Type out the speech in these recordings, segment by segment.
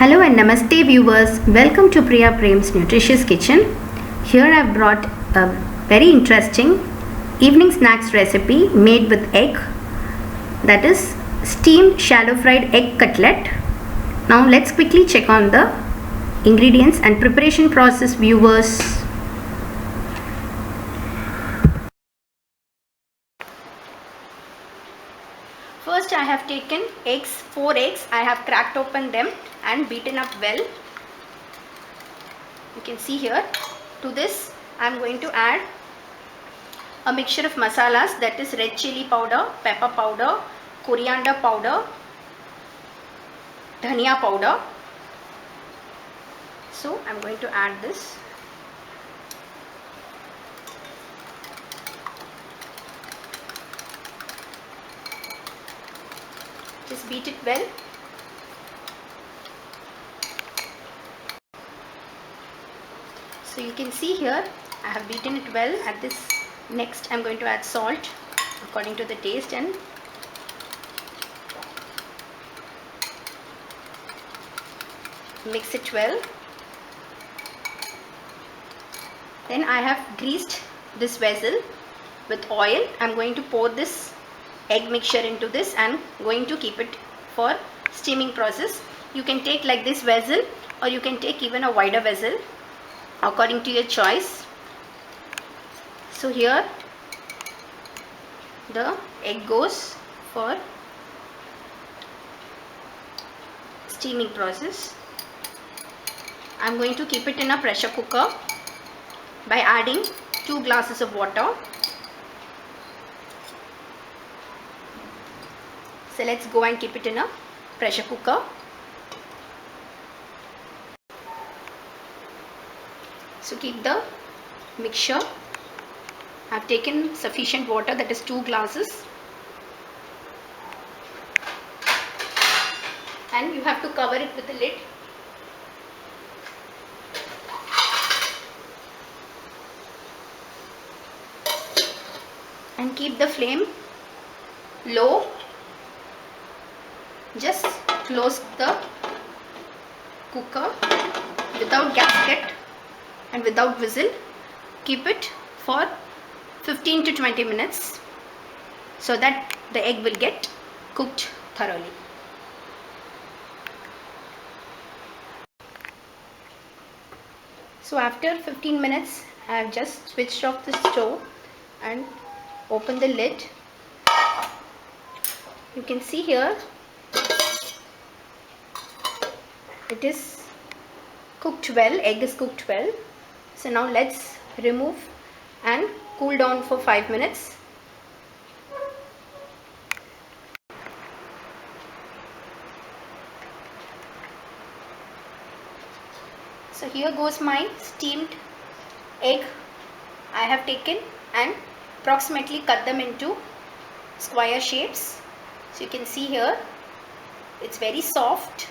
Hello and namaste viewers, welcome to Priya Prem's Nutritious Kitchen. Here I have brought a very interesting evening snacks recipe made with egg, that is steamed shallow fried egg cutlet. Now let's quickly check on the ingredients and preparation process, viewers. First I have taken eggs, 4 eggs. I have cracked open them and beaten up well. You can see here. To this I am going to add a mixture of masalas, that is red chili powder, pepper powder, coriander powder, dhania powder. So I am going to add this. Just beat it well. So you can see here I have beaten it well. At this, next I am going to add salt according to the taste and mix it well. Then I have greased this vessel with oil. I am going to pour this egg mixture into this and going to keep it for steaming process. You can take like this vessel or you can take even a wider vessel according to your choice. So here the egg goes for steaming process. I am going to keep it in a pressure cooker by adding 2 glasses of water. So let's go and keep it in a pressure cooker. So keep the mixture. I have taken sufficient water, that is 2 glasses. And you have to cover it with a lid. And keep the flame low. Just close the cooker without gasket and without whistle. Keep it for 15 to 20 minutes so that the egg will get cooked thoroughly. So after 15 minutes I have just switched off the stove and opened the lid. You can see here it is cooked well, egg is cooked well. So now let's remove and cool down for 5 minutes. So here goes my steamed egg. I have taken and approximately cut them into square shapes. So you can see here it's very soft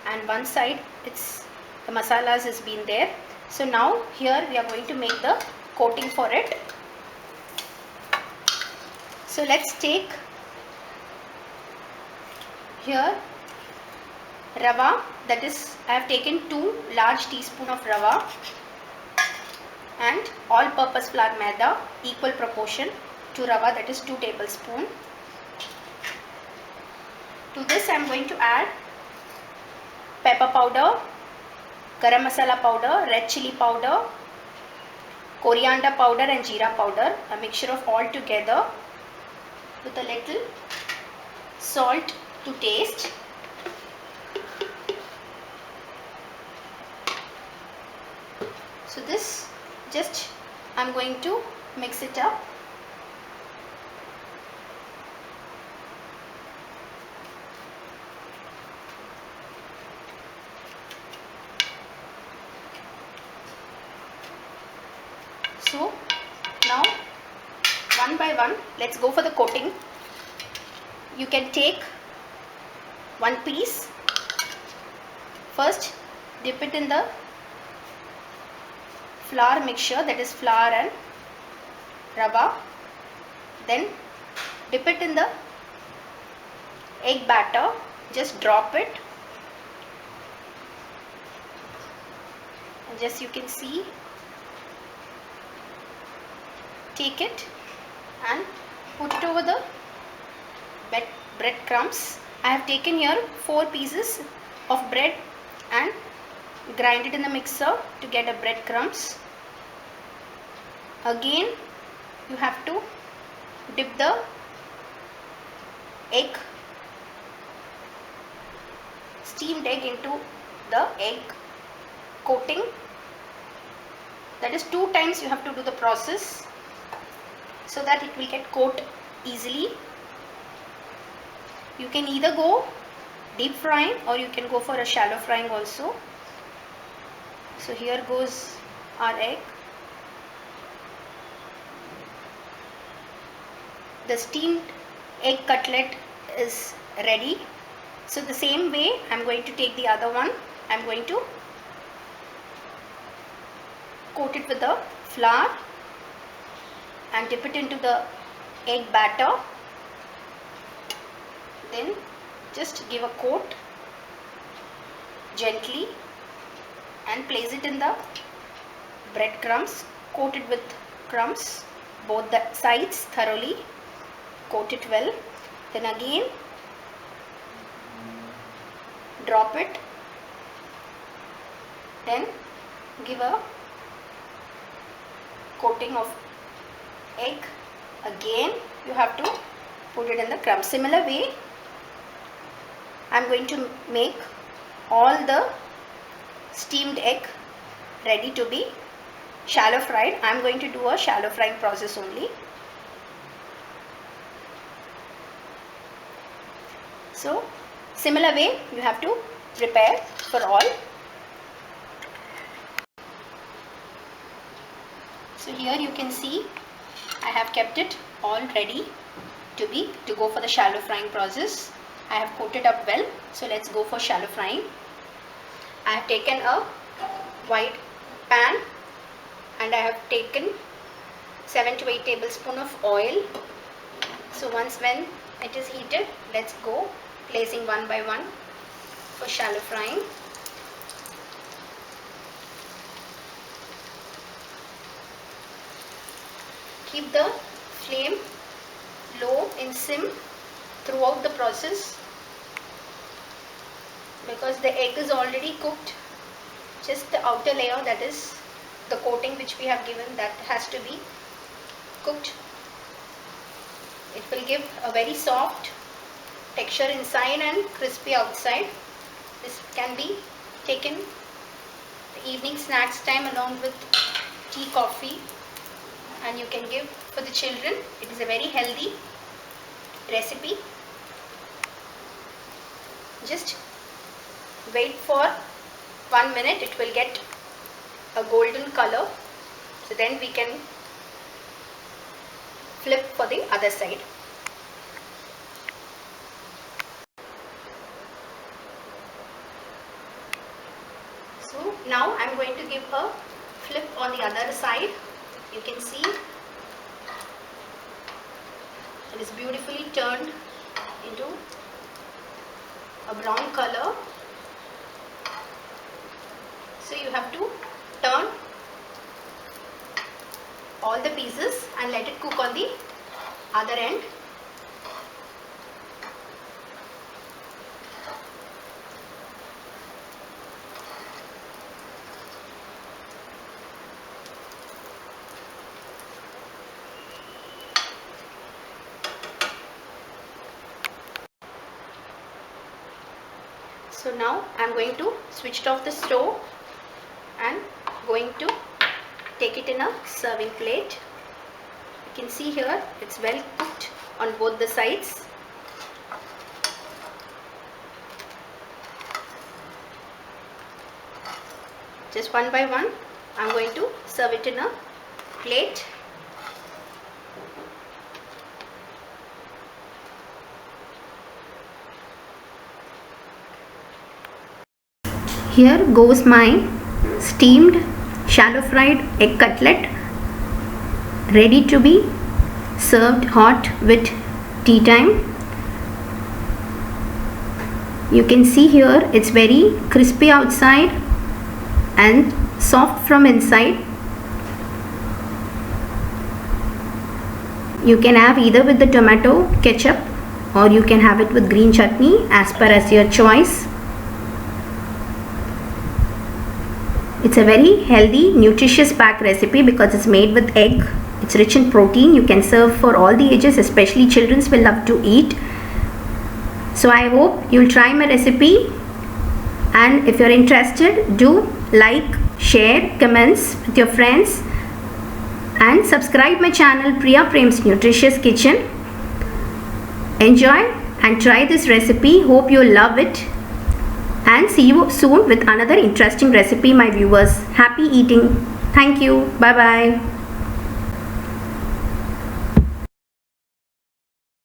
and one side it's the masalas has been there. So now here we are going to make the coating for it. So let's take here rava, that is I have taken 2 large teaspoon of rava and all purpose flour maida, equal proportion to rava, that is 2 tablespoons. To this I am going to add pepper powder, garam masala powder, red chili powder, coriander powder and jeera powder, a mixture of all together with a little salt to taste. So this just I am going to mix it up. So now one by one let's go for the coating. You can take one piece. First dip it in the flour mixture, that is flour and rava. Then dip it in the egg batter. Just drop it Just you can see, take it and put it over the bread crumbs. I have taken here 4 pieces of bread and grind it in the mixer to get a bread crumbs. Again you have to dip the egg, steamed egg, into the egg coating. That is 2 times you have to do the process so that it will get coated easily. You can either go deep frying or you can go for a shallow frying also. So here goes our egg. The steamed egg cutlet is ready. So the same way I am going to take the other one. I am going to coat it with the flour and dip it into the egg batter. Then just give a coat gently and place it in the bread crumbs. Coat it with crumbs, both the sides thoroughly. Coat it well. Then again drop it. Then give a coating of egg. Again you have to put it in the crumbs. Similar way I am going to make all the steamed egg ready to be shallow fried. I am going to do a shallow frying process only. So similar way you have to prepare for all. So here you can see I have kept it all ready to go for the shallow frying process. I have coated up well. So let's go for shallow frying. I have taken a white pan and I have taken 7 to 8 tablespoons of oil. So once when it is heated, let's go placing one by one for shallow frying. Keep the flame low in sim throughout the process because the egg is already cooked. Just the outer layer, that is the coating which we have given, that has to be cooked. It will give a very soft texture inside and crispy outside. This can be taken the evening snacks time along with tea, coffee, and you can give for the children. It is a very healthy recipe. Just wait for 1 minute, it will get a golden color. So then we can flip for the other side. So now I am going to give a flip on the other side. You can see it is beautifully turned into a brown color. So you have to turn all the pieces and let it cook on the other end. So now I am going to switch off the stove and going to take it in a serving plate. You can see here it's well cooked on both the sides. Just one by one I am going to serve it in a plate. Here goes my steamed shallow fried egg cutlet, ready to be served hot with tea time. You can see here it's very crispy outside and soft from inside. You can have either with the tomato ketchup or you can have it with green chutney as per as your choice. It's a very healthy, nutritious pack recipe because it's made with egg. It's rich in protein. You can serve for all the ages, especially children will love to eat. So I hope you'll try my recipe, and if you're interested, do like, share, comments with your friends, and subscribe my channel Priya Prem's Nutritious Kitchen. Enjoy and try this recipe. Hope you'll love it. And see you soon with another interesting recipe, my viewers. Happy eating. Thank you. Bye bye.